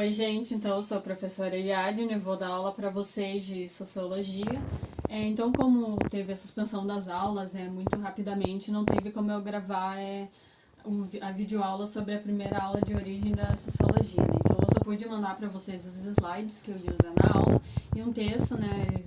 Oi, gente, então eu sou a professora Ariadne e vou dar aula para vocês de Sociologia. Então, como teve a suspensão das aulas muito rapidamente, não teve como eu gravar a videoaula sobre a primeira aula de origem da Sociologia, né? Então, eu só pude mandar para vocês os slides que eu ia usar na aula e um texto, né,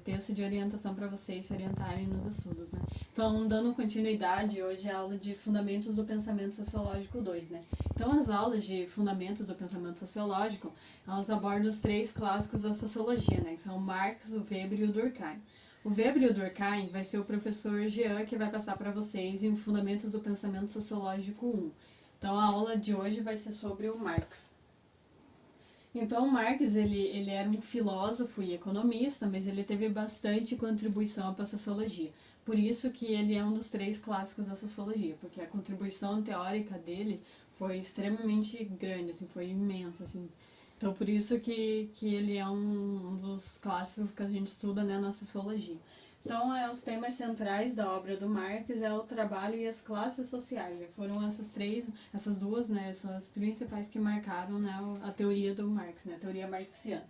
texto de orientação para vocês se orientarem nos estudos, né? Então, dando continuidade, hoje é a aula de Fundamentos do Pensamento Sociológico 2, né? Então, as aulas de Fundamentos do Pensamento Sociológico, elas abordam os três clássicos da sociologia, né? Que são o Marx, o Weber e o Durkheim. O Weber e o Durkheim vai ser o professor Jean que vai passar para vocês em Fundamentos do Pensamento Sociológico 1. Então, a aula de hoje vai ser sobre o Marx. Então, Marx, ele era um filósofo e economista, mas ele teve bastante contribuição para a sociologia. Por isso que ele é um dos três clássicos da sociologia, porque a contribuição teórica dele foi extremamente grande, assim, foi imensa, assim. Então, por isso que ele é um dos clássicos que a gente estuda, né, na sociologia. Então, os temas centrais da obra do Marx é o trabalho e as classes sociais. Foram essas duas, né, são as principais que marcaram, né, a teoria do Marx, né, a teoria marxiana.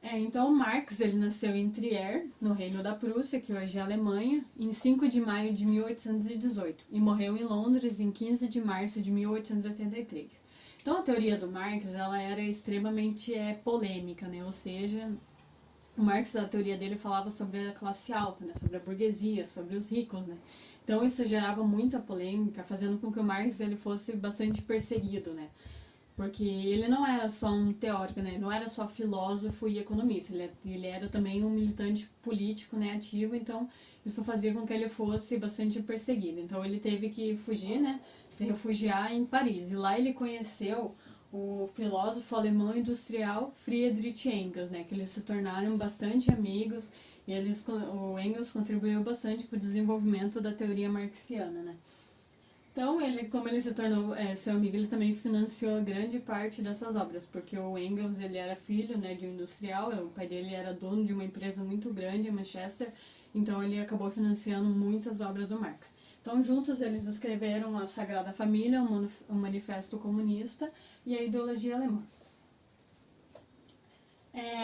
Então, Marx ele nasceu em Trier, no Reino da Prússia, que hoje é a Alemanha, em 5 de maio de 1818 e morreu em Londres em 15 de março de 1883. Então, a teoria do Marx ela era extremamente polêmica, né, ou seja, o Marx, a teoria dele falava sobre a classe alta, né, sobre a burguesia, sobre os ricos, né. Então isso gerava muita polêmica, fazendo com que o Marx ele fosse bastante perseguido, né. Porque ele não era só um teórico, né, não era só filósofo e economista, ele era também um militante político, né, ativo, então isso fazia com que ele fosse bastante perseguido. Então ele teve que fugir, né, se refugiar em Paris. E lá ele conheceu o filósofo alemão industrial Friedrich Engels, né, que eles se tornaram bastante amigos e o Engels contribuiu bastante para o desenvolvimento da teoria marxiana, né. Então, como ele se tornou seu amigo, ele também financiou grande parte dessas obras, porque o Engels ele era filho, né, de um industrial, o pai dele era dono de uma empresa muito grande em Manchester, então ele acabou financiando muitas obras do Marx. Então, juntos eles escreveram a Sagrada Família, o Manifesto Comunista e a Ideologia Alemã.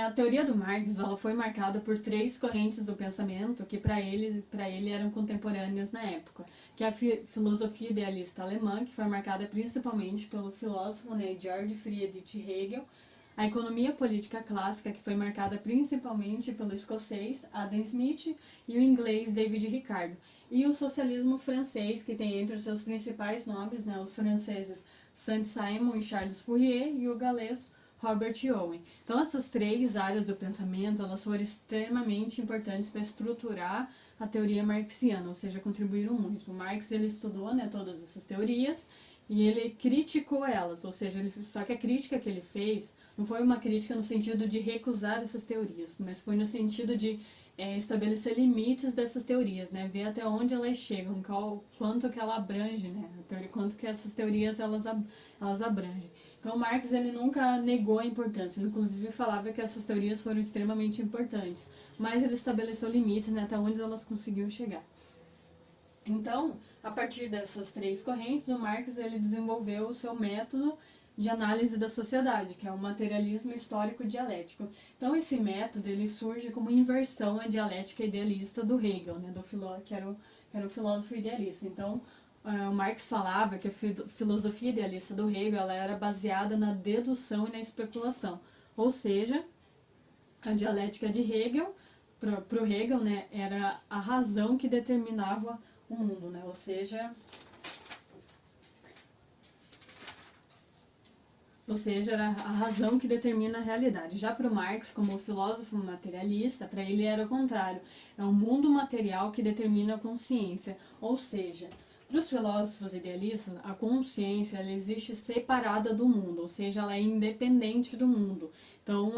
A teoria do Marx ela foi marcada por três correntes do pensamento que para ele eram contemporâneas na época, que é a filosofia idealista alemã, que foi marcada principalmente pelo filósofo, né, Georg Friedrich Hegel, a economia política clássica, que foi marcada principalmente pelo escocês Adam Smith e o inglês David Ricardo, e o socialismo francês, que tem entre os seus principais nomes, né, os franceses Saint-Simon e Charles Fourier, e o galês Robert Owen. Então essas três áreas do pensamento elas foram extremamente importantes para estruturar a teoria marxiana, ou seja, contribuíram muito. O Marx ele estudou, né, todas essas teorias e ele criticou elas, ou seja, só que a crítica que ele fez não foi uma crítica no sentido de recusar essas teorias, mas foi no sentido de estabelecer limites dessas teorias, né, ver até onde elas chegam, quanto que ela abrange, né, quanto que essas teorias elas abrangem. Então, Marx ele nunca negou a importância, ele inclusive falava que essas teorias foram extremamente importantes, mas ele estabeleceu limites, né, até onde elas conseguiam chegar. Então, a partir dessas três correntes, o Marx ele desenvolveu o seu método de análise da sociedade, que é o materialismo histórico dialético. Então, esse método ele surge como inversão à dialética idealista do Hegel, né, que era o filósofo idealista. Então, o Marx falava que a filosofia idealista do Hegel ela era baseada na dedução e na especulação, ou seja, a dialética de Hegel, para o Hegel, né, era a razão que determinava o mundo, né, ou seja, era a razão que determina a realidade. Já para o Marx, como filósofo materialista, para ele era o contrário, é o mundo material que determina a consciência, ou seja, para os filósofos idealistas, a consciência ela existe separada do mundo, ou seja, ela é independente do mundo. Então,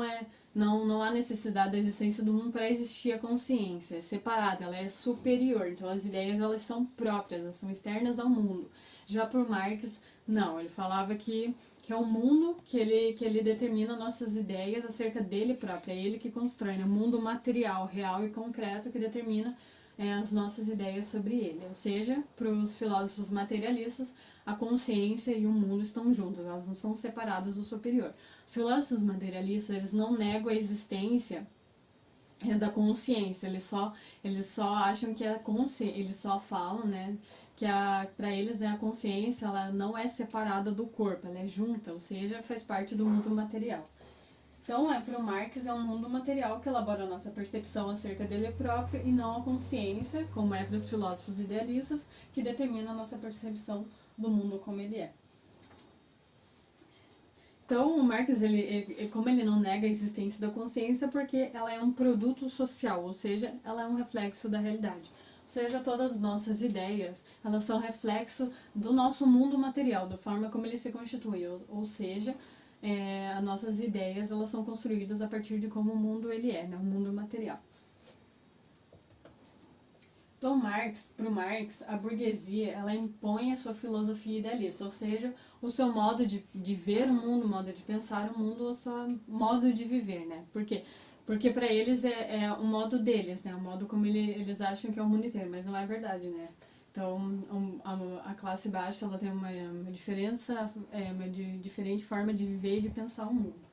não há necessidade da existência do mundo para existir a consciência, é separada, ela é superior. Então, as ideias elas são próprias, elas são externas ao mundo. Já por Marx, não, ele falava que é o mundo que ele determina nossas ideias acerca dele próprio, é ele que constrói, né? O mundo material, real e concreto que determina as nossas ideias sobre ele. Ou seja, para os filósofos materialistas, a consciência e o mundo estão juntas, elas não são separadas do superior. Os filósofos materialistas, eles não negam a existência da consciência, eles só acham que a consciência, eles só falam, né, que para eles, né, a consciência, ela não é separada do corpo, ela é junta, ou seja, faz parte do mundo material. Então, para o Marx, é um mundo material que elabora a nossa percepção acerca dele próprio e não a consciência, como é para os filósofos idealistas, que determina a nossa percepção do mundo como ele é. Então, o Marx, como ele não nega a existência da consciência, porque ela é um produto social, ou seja, ela é um reflexo da realidade. Ou seja, todas as nossas ideias, elas são reflexo do nosso mundo material, da forma como ele se constitui, ou seja, as nossas ideias, elas são construídas a partir de como o mundo ele é, né, o mundo material. Então, para o Marx, a burguesia, ela impõe a sua filosofia idealista, ou seja, o seu modo de ver o mundo, o modo de pensar o mundo, o seu modo de viver, né? Por quê? Porque para eles é o modo deles, né? O modo como eles acham que é o mundo inteiro, mas não é verdade, né? Então, a classe baixa, ela tem uma diferença, uma diferente forma de viver e de pensar o mundo.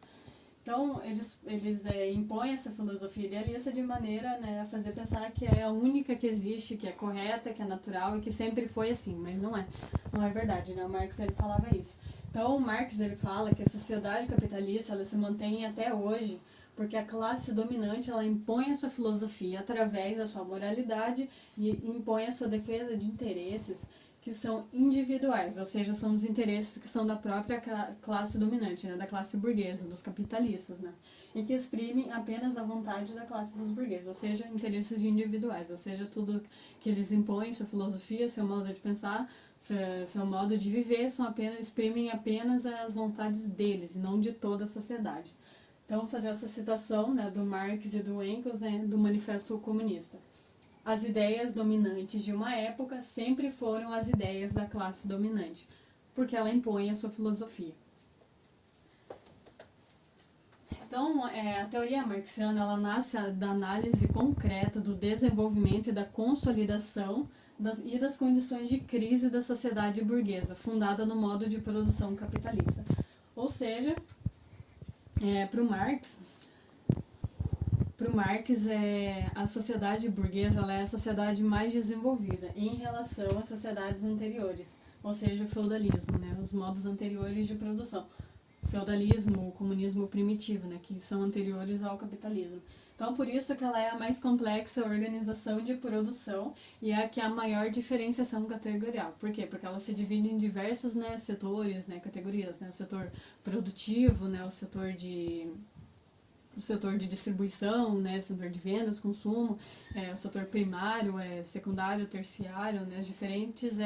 Então, eles impõem essa filosofia idealista de maneira, né, a fazer pensar que é a única que existe, que é correta, que é natural e que sempre foi assim, mas não é. Não é verdade, né? O Marx, ele falava isso. Então, o Marx, ele fala que a sociedade capitalista, ela se mantém até hoje porque a classe dominante, ela impõe a sua filosofia através da sua moralidade e impõe a sua defesa de interesses que são individuais, ou seja, são os interesses que são da própria classe dominante, né, da classe burguesa, dos capitalistas, né, e que exprimem apenas a vontade da classe dos burgueses, ou seja, interesses individuais, ou seja, tudo que eles impõem, sua filosofia, seu modo de pensar, seu modo de viver, exprimem apenas as vontades deles, e não de toda a sociedade. Então, vou fazer essa citação, né, do Marx e do Engels, né, do Manifesto Comunista. As ideias dominantes de uma época sempre foram as ideias da classe dominante, porque ela impõe a sua filosofia. Então, a teoria marxiana, ela nasce da análise concreta do desenvolvimento e da consolidação e das condições de crise da sociedade burguesa, fundada no modo de produção capitalista. Ou seja, para o Marx, a sociedade burguesa, ela é a sociedade mais desenvolvida em relação às sociedades anteriores, ou seja, o feudalismo, né, os modos anteriores de produção. O feudalismo, o comunismo primitivo, né, que são anteriores ao capitalismo. Então, por isso que ela é a mais complexa organização de produção e é a que há a maior diferenciação categorial. Por quê? Porque ela se divide em diversos, né, setores, né, categorias, né, o setor produtivo, né, o setor de distribuição, né, setor de vendas, consumo, o setor primário, secundário, terciário, né, as diferentes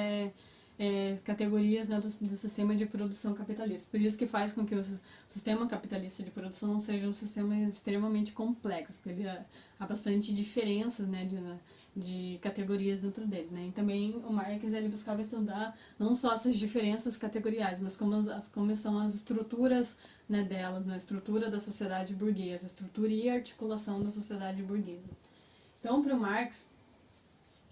categorias, né, do sistema de produção capitalista. Por isso que faz com que o sistema capitalista de produção seja um sistema extremamente complexo, porque há bastante diferenças, né, de categorias dentro dele, né. E também o Marx, ele buscava estudar não só essas diferenças categoriais, mas como são as estruturas, né, delas, né, a estrutura da sociedade burguesa, a estrutura e a articulação da sociedade burguesa. Então, para o Marx,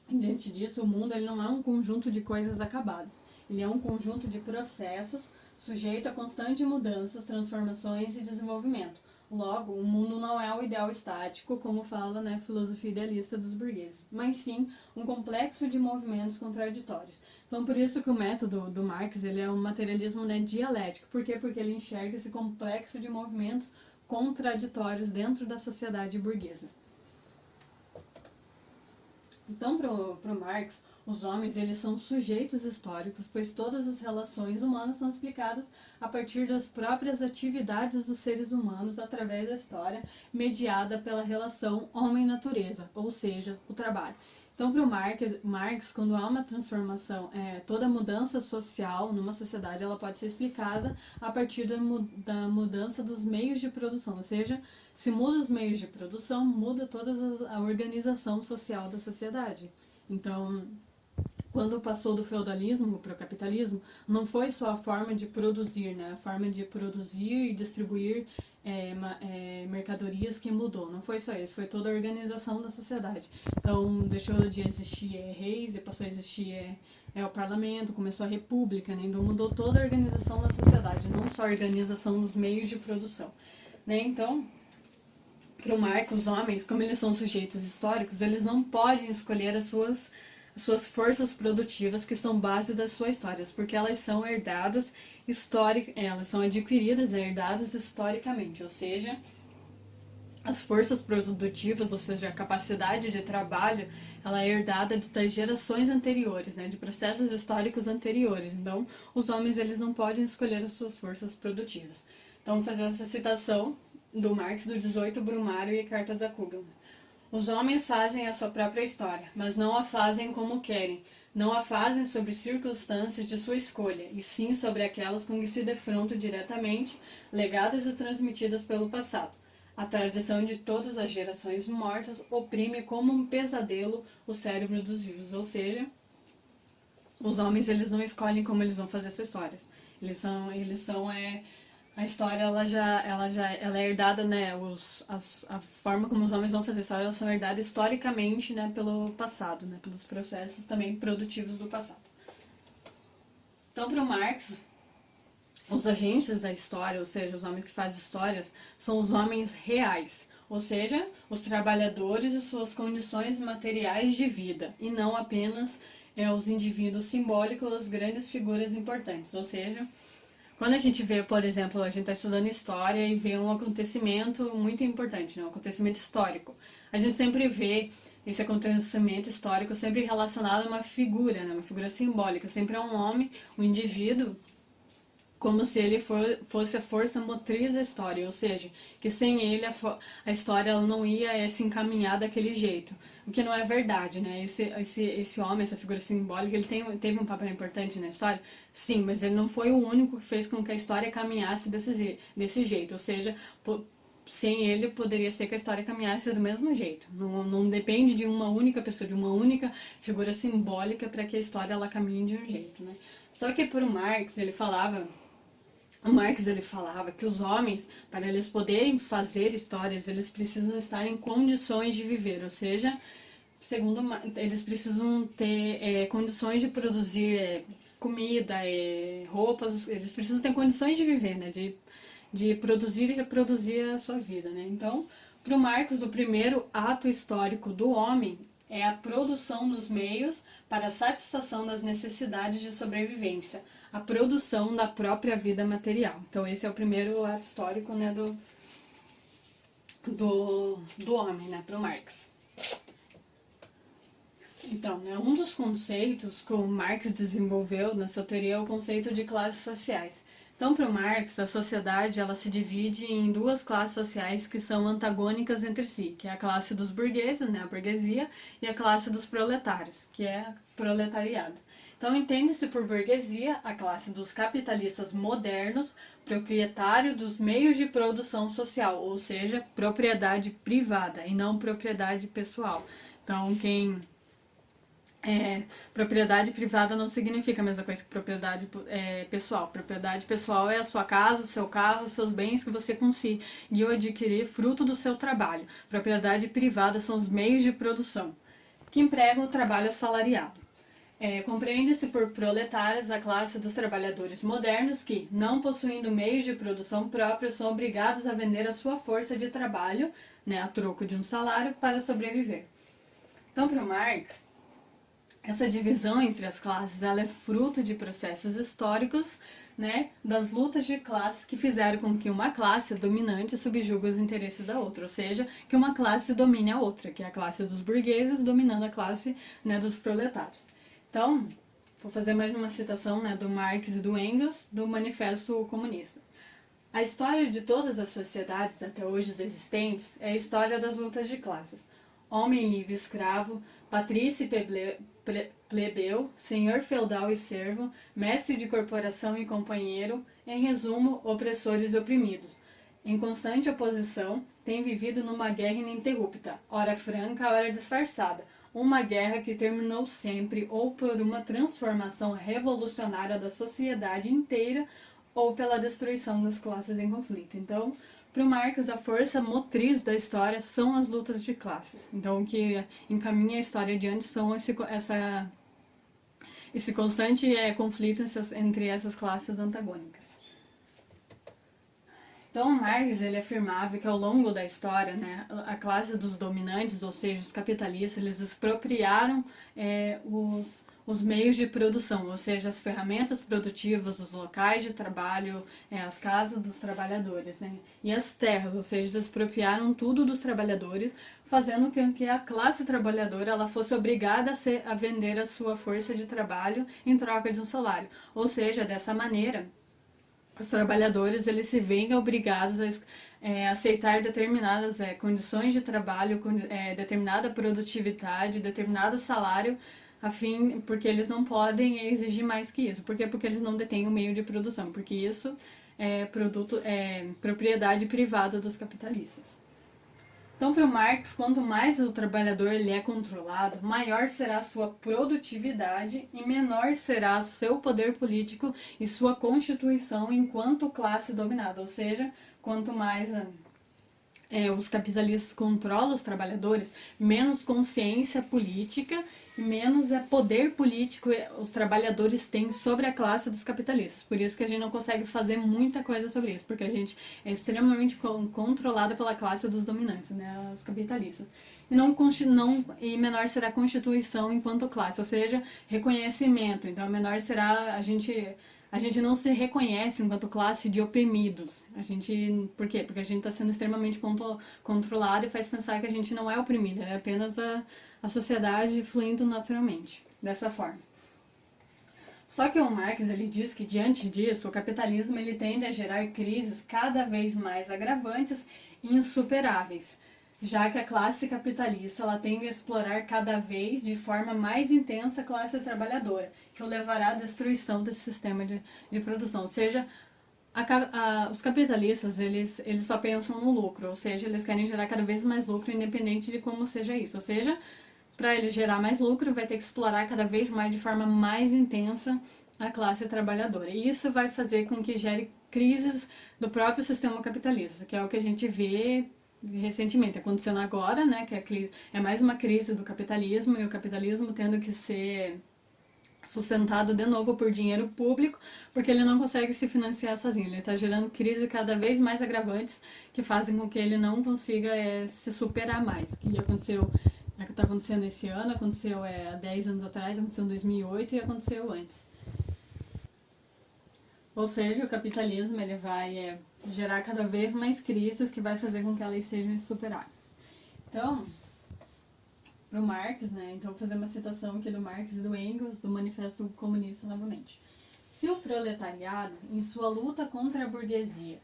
diante disso, o mundo ele não é um conjunto de coisas acabadas. Ele é um conjunto de processos sujeito a constantes mudanças, transformações e desenvolvimento. Logo, o mundo não é o ideal estático, como fala, né, a filosofia idealista dos burgueses, mas sim um complexo de movimentos contraditórios. Então, por isso que o método do Marx ele é um materialismo, né, dialético. Por quê? Porque ele enxerga esse complexo de movimentos contraditórios dentro da sociedade burguesa. Então, para o Marx, os homens eles são sujeitos históricos, pois todas as relações humanas são explicadas a partir das próprias atividades dos seres humanos através da história, mediada pela relação homem-natureza, ou seja, o trabalho. Então, para o Marx, quando há uma transformação, toda mudança social numa sociedade, ela pode ser explicada a partir da mudança dos meios de produção, ou seja, se muda os meios de produção, muda toda a organização social da sociedade. Então, quando passou do feudalismo para o capitalismo, não foi só a forma de produzir, né? A forma de produzir e distribuir mercadorias que mudou. Não foi só isso, foi toda a organização da sociedade. Então, deixou de existir reis e passou a existir o parlamento, começou a república, né? Então mudou toda a organização da sociedade, não só a organização dos meios de produção, né? Então, para o Marx, os homens, como eles são sujeitos históricos, eles não podem escolher as suas forças produtivas que são base das suas histórias, porque elas são herdadas elas são adquiridas, herdadas historicamente, ou seja, as forças produtivas, ou seja, a capacidade de trabalho, ela é herdada das gerações anteriores, né, de processos históricos anteriores. Então, os homens eles não podem escolher as suas forças produtivas. Então, vou fazer essa citação do Marx, do 18, Brumário e Cartas a Kugelmann. Os homens fazem a sua própria história, mas não a fazem como querem. Não a fazem sobre circunstâncias de sua escolha, e sim sobre aquelas com que se defrontam diretamente, legadas e transmitidas pelo passado. A tradição de todas as gerações mortas oprime como um pesadelo o cérebro dos vivos, ou seja, os homens eles não escolhem como eles vão fazer suas histórias. A história ela é herdada, né? A forma como os homens vão fazer história, elas são herdadas historicamente, né? Pelo passado, né? Pelos processos também produtivos do passado. Então, para o Marx, os agentes da história, ou seja, os homens que fazem histórias, são os homens reais, ou seja, os trabalhadores e suas condições materiais de vida, e não apenas os indivíduos simbólicos ou as grandes figuras importantes, ou seja, quando a gente vê, por exemplo, a gente está estudando história e vê um acontecimento muito importante, né? Um acontecimento histórico. A gente sempre vê esse acontecimento histórico sempre relacionado a uma figura, né? Uma figura simbólica. Sempre é um homem, um indivíduo, como se ele fosse a força motriz da história, ou seja, que sem ele a história ela não ia se encaminhar daquele jeito, o que não é verdade, né? Esse homem, essa figura simbólica, ele teve um papel importante na história, sim, mas ele não foi o único que fez com que a história caminhasse desse jeito, ou seja, sem ele poderia ser que a história caminhasse do mesmo jeito. Não depende de uma única pessoa, de uma única figura simbólica para que a história ela caminhe de um jeito, né? Só que por Marx ele falava que os homens, para eles poderem fazer histórias, eles precisam estar em condições de viver, ou seja, eles precisam ter condições de produzir comida, roupas, eles precisam ter condições de viver, né, de produzir e reproduzir a sua vida, né. Então, para o Marx, o primeiro ato histórico do homem é a produção dos meios para a satisfação das necessidades de sobrevivência, a produção da própria vida material. Então esse é o primeiro ato histórico, né, do homem, né, para o Marx. Então, né, um dos conceitos que o Marx desenvolveu na sua teoria é o conceito de classes sociais. Então, para o Marx, a sociedade ela se divide em duas classes sociais que são antagônicas entre si, que é a classe dos burgueses, né, a burguesia, e a classe dos proletários, que é o proletariado. Então, entende-se por burguesia a classe dos capitalistas modernos, proprietário dos meios de produção social, ou seja, propriedade privada e não propriedade pessoal. Então, propriedade privada não significa a mesma coisa que propriedade pessoal. Propriedade pessoal é a sua casa, o seu carro, os seus bens que você conseguiu adquirir fruto do seu trabalho. Propriedade privada são os meios de produção que empregam o trabalho assalariado. Compreende-se por proletários a classe dos trabalhadores modernos que, não possuindo meios de produção próprios, são obrigados a vender a sua força de trabalho, né, a troco de um salário, para sobreviver. Então, para o Marx, essa divisão entre as classes ela é fruto de processos históricos, né, das lutas de classes que fizeram com que uma classe dominante subjugue os interesses da outra, ou seja, que uma classe domine a outra, que é a classe dos burgueses dominando a classe, né, dos proletários. Então, vou fazer mais uma citação, né, do Marx e do Engels, do Manifesto Comunista. A história de todas as sociedades até hoje existentes é a história das lutas de classes. Homem livre e escravo, patrício e plebeu, senhor feudal e servo, mestre de corporação e companheiro, em resumo, opressores e oprimidos. Em constante oposição, têm vivido numa guerra ininterrupta, ora franca, ora disfarçada, uma guerra que terminou sempre ou por uma transformação revolucionária da sociedade inteira ou pela destruição das classes em conflito. Então, Para o Marx, a força motriz da história são as lutas de classes. Então, o que encaminha a história adiante são esse constante conflito entre essas classes antagônicas. Então, Marx ele afirmava que ao longo da história, né, a classe dos dominantes, ou seja, os capitalistas, eles expropriaram os meios de produção, ou seja, as ferramentas produtivas, os locais de trabalho, as casas dos trabalhadores, né, e as terras, ou seja, eles expropriaram tudo dos trabalhadores, fazendo com que a classe trabalhadora ela fosse obrigada a vender a sua força de trabalho em troca de um salário. Ou seja, dessa maneira, os trabalhadores eles se veem obrigados a aceitar determinadas condições de trabalho, determinada produtividade, determinado salário, porque eles não podem exigir mais que isso. Por quê? Porque eles não detêm o meio de produção, porque isso é propriedade privada dos capitalistas. Então, para o Marx, quanto mais o trabalhador ele é controlado, maior será a sua produtividade e menor será seu poder político e sua constituição enquanto classe dominada. Ou seja, quanto mais os capitalistas controlam os trabalhadores, menos consciência política e menos poder político os trabalhadores têm sobre a classe dos capitalistas. Por isso que a gente não consegue fazer muita coisa sobre isso, porque a gente é extremamente controlado pela classe dos dominantes, né, os capitalistas. E menor será a constituição enquanto classe, ou seja, reconhecimento. Então, menor será a gente não se reconhece enquanto classe de oprimidos. Por quê? Porque a gente está sendo extremamente controlado e faz pensar que a gente não é oprimido, é apenas a sociedade fluindo naturalmente, dessa forma. Só que o Marx ele diz que, diante disso, o capitalismo ele tende a gerar crises cada vez mais agravantes e insuperáveis, já que a classe capitalista ela tende a explorar cada vez de forma mais intensa a classe trabalhadora, que o levará à destruição desse sistema de produção. Ou seja, os capitalistas eles só pensam no lucro, ou seja, eles querem gerar cada vez mais lucro, independente de como seja isso. Ou seja, para eles gerar mais lucro, vai ter que explorar cada vez mais, de forma mais intensa, a classe trabalhadora. E isso vai fazer com que gere crises do próprio sistema capitalista, que é o que a gente vê recentemente acontecendo agora, né, que é mais uma crise do capitalismo, e o capitalismo tendo que ser sustentado de novo por dinheiro público, porque ele não consegue se financiar sozinho. Ele está gerando crises cada vez mais agravantes que fazem com que ele não consiga se superar mais. Que aconteceu, está acontecendo esse ano, aconteceu há 10 anos atrás, aconteceu em 2008 e aconteceu antes. Ou seja, o capitalismo ele vai gerar cada vez mais crises que vai fazer com que elas sejam insuperáveis. Então, para o Marx, né? Então vou fazer uma citação aqui do Marx e do Engels, do Manifesto Comunista novamente. Se o proletariado, em sua luta contra a burguesia,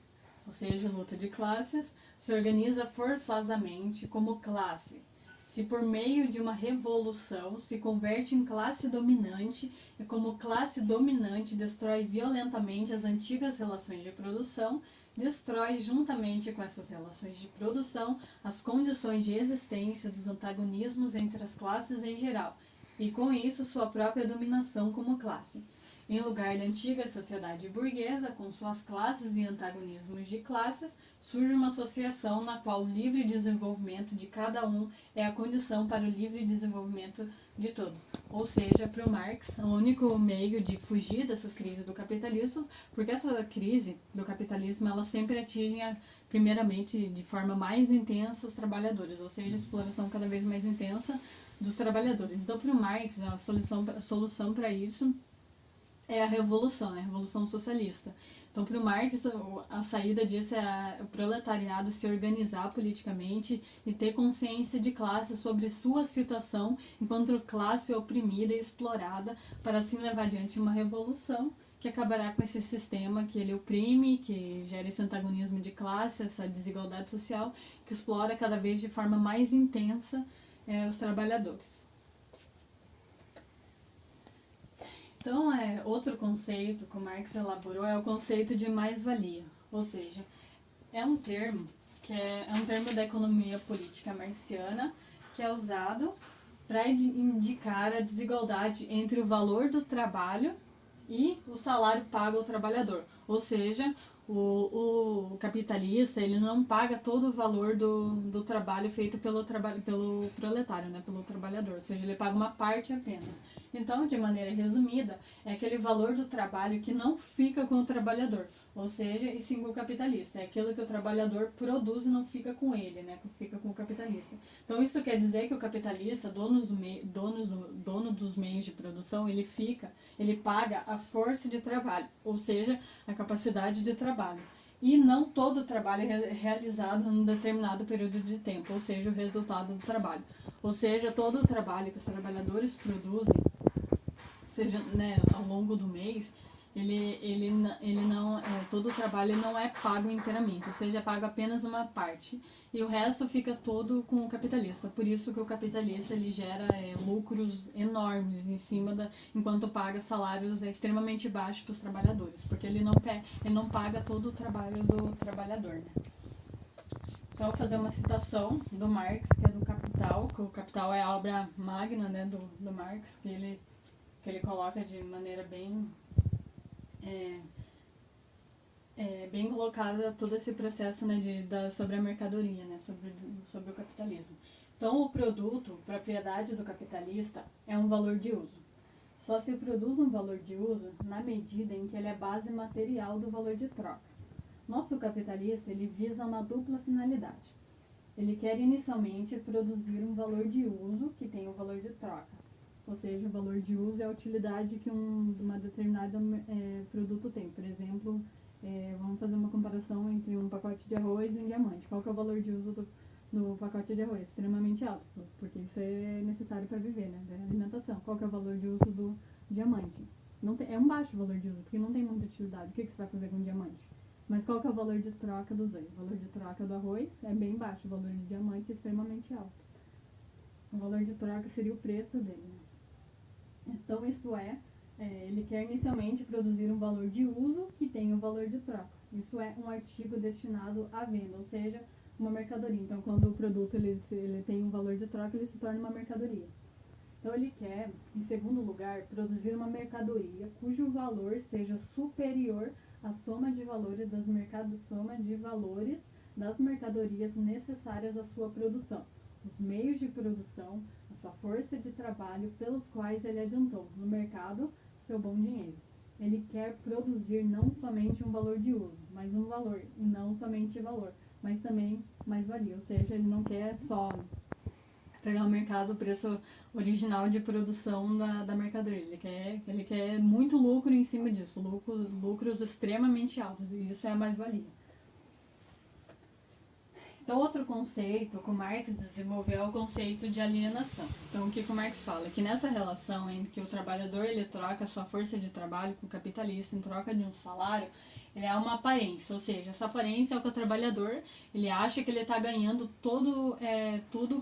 ou seja, luta de classes, se organiza forçosamente como classe, se por meio de uma revolução se converte em classe dominante e como classe dominante destrói violentamente as antigas relações de produção, destrói juntamente com essas relações de produção as condições de existência dos antagonismos entre as classes em geral, e com isso sua própria dominação como classe. Em lugar da antiga sociedade burguesa, com suas classes e antagonismos de classes, surge uma associação na qual o livre desenvolvimento de cada um é a condição para o livre desenvolvimento de todos. Ou seja, para o Marx, o único meio de fugir dessas crises do capitalismo, porque essa crise do capitalismo ela sempre atinge, primeiramente, de forma mais intensa os trabalhadores, ou seja, a exploração cada vez mais intensa dos trabalhadores. Então, para o Marx, a solução para isso é a revolução, né? A revolução socialista. Então, para o Marx, a saída disso é o proletariado se organizar politicamente e ter consciência de classe sobre sua situação enquanto classe oprimida e explorada, para assim levar adiante uma revolução que acabará com esse sistema que ele oprime, que gera esse antagonismo de classe, essa desigualdade social, que explora cada vez de forma mais intensa os trabalhadores. Então, outro conceito que o Marx elaborou é o conceito de mais-valia, ou seja, é um termo da economia política marxiana que é usado para indicar a desigualdade entre o valor do trabalho e o salário pago ao trabalhador, ou seja, O capitalista, ele não paga todo o valor do trabalho feito pelo proletário, né, pelo trabalhador, ou seja, ele paga uma parte apenas. Então, de maneira resumida, é aquele valor do trabalho que não fica com o trabalhador, ou seja, e sim com o capitalista. É aquilo que o trabalhador produz e não fica com ele, né, que fica com o capitalista. Então, isso quer dizer que o capitalista, dono dos meios de produção, ele paga a força de trabalho, ou seja, a capacidade de trabalho. E não todo o trabalho é realizado em um determinado período de tempo, ou seja, o resultado do trabalho. Ou seja, todo o trabalho que os trabalhadores produzem, seja, né, ao longo do mês, ele não todo o trabalho não é pago inteiramente, ou seja, é pago apenas uma parte e o resto fica todo com o capitalista. Por isso que o capitalista ele gera lucros enormes em cima enquanto paga salários extremamente baixos para os trabalhadores, porque ele não paga todo o trabalho do trabalhador, né? Então, vou fazer uma citação do Marx, que é do Capital, que o Capital é a obra magna, né, do Marx, que ele coloca de maneira bem colocada todo esse processo, né, sobre a mercadoria, né, sobre o capitalismo. Então, o produto, propriedade do capitalista, é um valor de uso. Só se produz um valor de uso na medida em que ele é base material do valor de troca. Nosso capitalista, ele visa uma dupla finalidade. Ele quer inicialmente produzir um valor de uso que tem o valor de troca. Ou seja, o valor de uso é a utilidade que uma determinada produto tem. Por exemplo, vamos fazer uma comparação entre um pacote de arroz e um diamante. Qual que é o valor de uso do pacote de arroz? Extremamente alto, porque isso é necessário para viver, né? Da alimentação. Qual que é o valor de uso do diamante? Não tem, é um baixo valor de uso, porque não tem muita utilidade. O que você vai fazer com o diamante? Mas qual que é o valor de troca dos dois? O valor de troca do arroz é bem baixo, o valor de diamante é extremamente alto. O valor de troca seria o preço dele, né? Então, isto ele quer inicialmente produzir um valor de uso que tem o valor de troca. Isso é um artigo destinado à venda, ou seja, uma mercadoria. Então, quando o produto ele tem um valor de troca, ele se torna uma mercadoria. Então, ele quer, em segundo lugar, produzir uma mercadoria cujo valor seja superior à soma de valores das mercadorias necessárias à sua produção, os meios de produção, a sua força de trabalho pelos quais ele adiantou no mercado seu bom dinheiro. Ele quer produzir não somente um valor de uso, mas um valor, e não somente valor, mas também mais-valia. Ou seja, ele não quer só pegar o mercado, o preço original de produção da mercadoria. Ele quer muito lucro em cima disso, lucros extremamente altos, e isso é a mais-valia. Então, outro conceito que o Marx desenvolveu é o conceito de alienação. Então, o que o Marx fala? Que nessa relação em que o trabalhador ele troca a sua força de trabalho com o capitalista em troca de um salário, ele é uma aparência, ou seja, essa aparência é o que o trabalhador ele acha que ele está ganhando tudo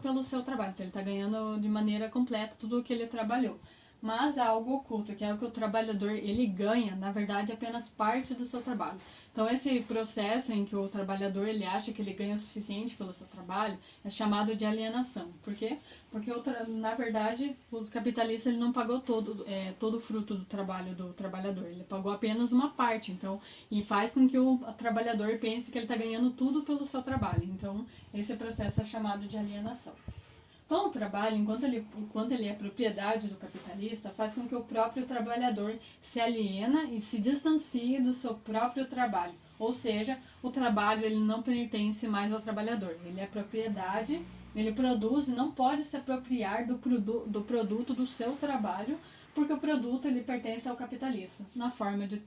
pelo seu trabalho, então ele está ganhando de maneira completa tudo o que ele trabalhou. Mas há algo oculto, que é o que o trabalhador ele ganha, na verdade, apenas parte do seu trabalho. Então, esse processo em que o trabalhador ele acha que ele ganha o suficiente pelo seu trabalho é chamado de alienação. Por quê? Porque, na verdade, o capitalista ele não pagou todo o fruto do trabalho do trabalhador. Ele pagou apenas uma parte. Então, e faz com que o trabalhador pense que ele está ganhando tudo pelo seu trabalho. Então, esse processo é chamado de alienação. Então, o trabalho, enquanto ele é propriedade do capitalista, faz com que o próprio trabalhador se aliena e se distancie do seu próprio trabalho. Ou seja, o trabalho ele não pertence mais ao trabalhador. Ele é propriedade, ele produz e não pode se apropriar do produto do seu trabalho, porque o produto ele pertence ao capitalista, na forma de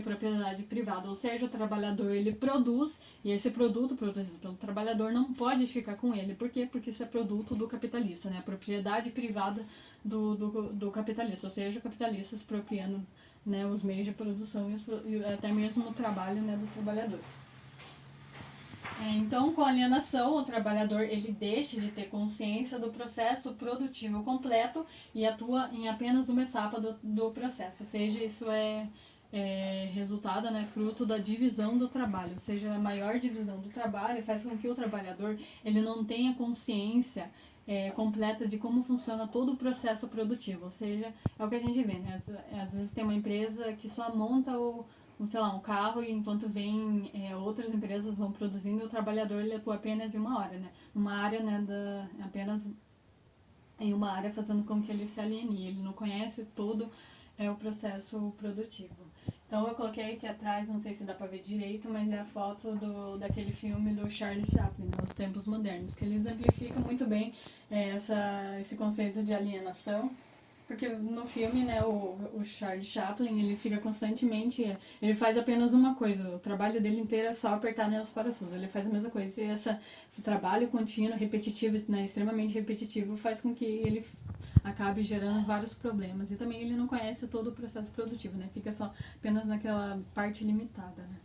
propriedade privada. Ou seja, o trabalhador ele produz e esse produto produzido pelo trabalhador não pode ficar com ele. Por quê? Porque isso é produto do capitalista, né? A propriedade privada do capitalista, ou seja, o capitalista se apropriando, né, os meios de produção e até mesmo o trabalho, né, dos trabalhadores. Então, com a alienação, o trabalhador ele deixa de ter consciência do processo produtivo completo e atua em apenas uma etapa do processo, ou seja, isso é resultado, né, fruto da divisão do trabalho, ou seja, a maior divisão do trabalho faz com que o trabalhador ele não tenha consciência completa de como funciona todo o processo produtivo, ou seja, é o que a gente vê, né, às vezes tem uma empresa que só monta sei lá, um carro e enquanto vem outras empresas vão produzindo, o trabalhador ele atua apenas em uma hora, né? Uma área, né, apenas em uma área fazendo com que ele se aliene, ele não conhece todo o processo produtivo. Então eu coloquei aqui atrás, não sei se dá pra ver direito, mas é a foto daquele filme do Charlie Chaplin, né, Os Tempos Modernos, que ele exemplifica muito bem esse conceito de alienação, porque no filme, né, o Charlie Chaplin, ele fica constantemente, ele faz apenas uma coisa, o trabalho dele inteiro é só apertar, né, os parafusos, ele faz a mesma coisa, e esse trabalho contínuo, repetitivo, né, extremamente repetitivo, faz com que ele acabe gerando vários problemas, e também ele não conhece todo o processo produtivo, né, fica só apenas naquela parte limitada, né.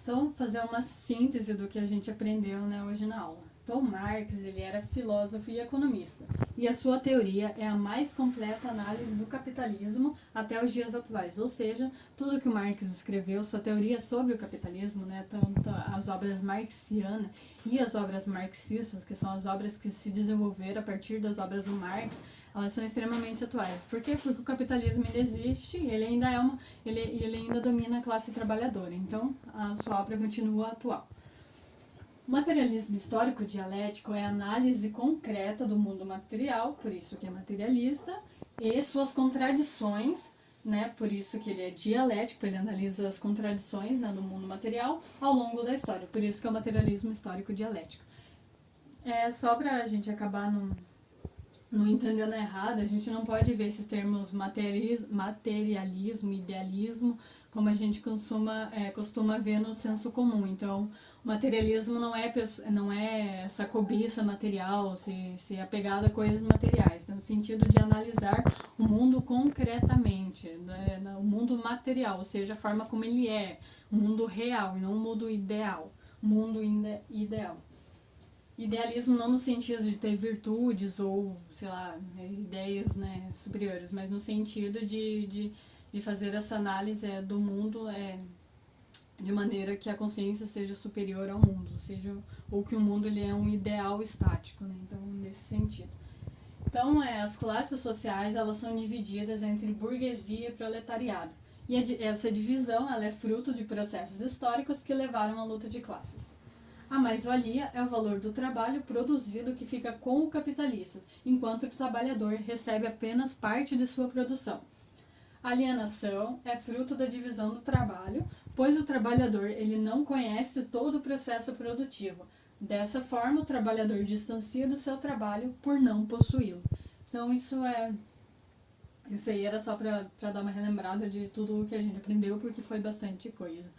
Então, fazer uma síntese do que a gente aprendeu, né, hoje na aula. Então, Marx, ele era filósofo e economista, e a sua teoria é a mais completa análise do capitalismo até os dias atuais, ou seja, tudo que o Marx escreveu, sua teoria sobre o capitalismo, né, tanto as obras marxianas e as obras marxistas, que são as obras que se desenvolveram a partir das obras do Marx, elas são extremamente atuais. Por quê? Porque o capitalismo ainda existe e ele ainda ele ainda domina a classe trabalhadora, então a sua obra continua atual. O materialismo histórico dialético é a análise concreta do mundo material, por isso que é materialista, e suas contradições, né, por isso que ele é dialético, ele analisa as contradições, né, do mundo material ao longo da história, por isso que é o materialismo histórico dialético. Só para a gente acabar não entendendo errado, a gente não pode ver esses termos materialismo, idealismo, como a gente costuma ver no senso comum. Então, o materialismo não é essa cobiça material, se apegado a coisas materiais, no sentido de analisar o mundo concretamente, né, o mundo material, ou seja, a forma como ele é, o mundo real e não o mundo ideal, ideal. Idealismo não no sentido de ter virtudes ou, sei lá, ideias, né, superiores, mas no sentido de fazer essa análise do mundo de maneira que a consciência seja superior ao mundo, ou que o mundo ele é um ideal estático, né, então nesse sentido. Então, as classes sociais elas são divididas entre burguesia e proletariado, e essa divisão ela é fruto de processos históricos que levaram à luta de classes. A mais-valia é o valor do trabalho produzido que fica com o capitalista, enquanto o trabalhador recebe apenas parte de sua produção. A alienação é fruto da divisão do trabalho, pois o trabalhador ele não conhece todo o processo produtivo. Dessa forma, o trabalhador distancia do seu trabalho por não possuí-lo. Então, isso aí era só para dar uma relembrada de tudo o que a gente aprendeu, porque foi bastante coisa.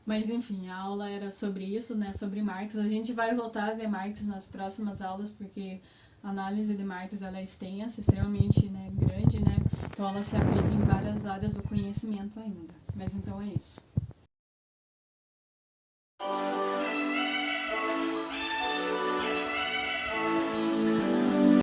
Mas enfim, a aula era sobre isso, né, sobre Marx. A gente vai voltar a ver Marx nas próximas aulas, porque a análise de Marx ela é extensa, extremamente, né, grande, né, então ela se aplica em várias áreas do conhecimento ainda. Mas então é isso.